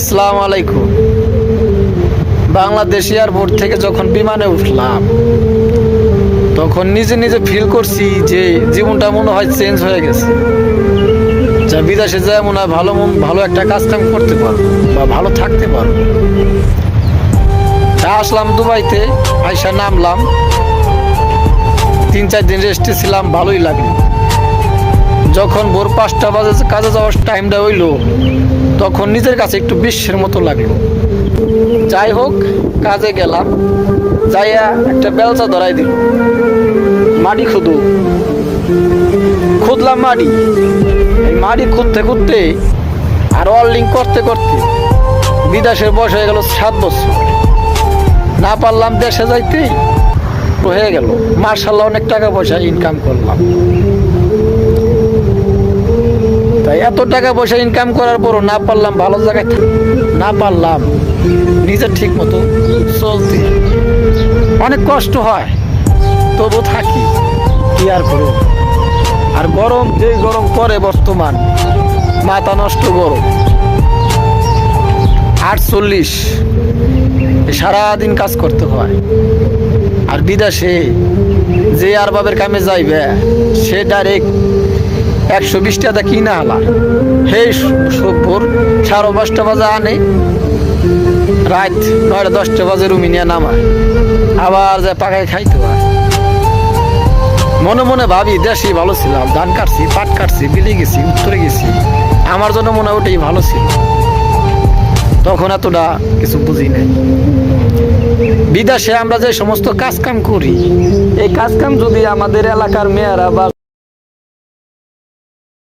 আসসালামু আলাইকুম। বাংলাদেশ এয়ারপোর্ট থেকে যখন বিমানে উঠলাম তখন নিজে নিজে ফিল করছি যে জীবনটা মনে হয় চেঞ্জ হয়ে গেছে। যা বিদেশে যায় মনে হয় ভালো একটা কাজ কাম করতে পারবো বা ভালো থাকতে পারবো। তা আসলাম দুবাইতে, আইসা নামলাম, 3-4 দিন রেস্টে ছিলাম, ভালোই লাগলো। যখন ভোর 5টা বাজে কাজে যাওয়ার টাইমটা হইলো তখন নিজের কাছে একটু বিশ্বের মতো লাগলো। যাই হোক, কাজে গেলাম, যাইয়া একটা বেলচা ধরাই দিল, মাটি খুদলাম মাটি। এই মাটি খুঁড়তে খুঁড়তে আর ওয়েল্ডিং করতে করতে বিদেশের বয়স হয়ে গেল 7 বছর। না পারলাম দেশে যাইতেই হয়ে গেল। মার্শাল্লাহ অনেক টাকা পয়সা ইনকাম করলাম। তাই এত টাকা পয়সা ইনকাম করার পরও না পারলাম ভালো জায়গায়, না পারলাম নিজের ঠিক মতো চলতে। অনেক কষ্ট হয়, তবু থাকি, কি আর করব। আর গরম, যে গরম পড়ে বর্তমান, মাথা নষ্ট গরম। 48 সারাদিন কাজ করতে হয়। আর বিদেশে যে আরবাবের কামে যাইবে সে ডাইরেক্ট 120 টাকা কিনা হালা, হে ভোর 5:30 বাজে আনে, রাত 9-10 বাজে রুমি নিয়ে নামায়, আবার যায় পাকায় খাইতে হয়। মনে মনে ভাবি দেশেই ভালো ছিলাম, ধান কাটছি, পাট কাটছি, বিলে গেছি, উত্তরে গেছি, আমার জন্য মনে হয় ওটাই ভালো ছিল। তখন এতটা কিছু বুঝি নাই। বিদেশে আমরা যে সমস্ত কাজ কাম করি, এই কাজ কাম যদি আমাদের এলাকার মেয়েরা বা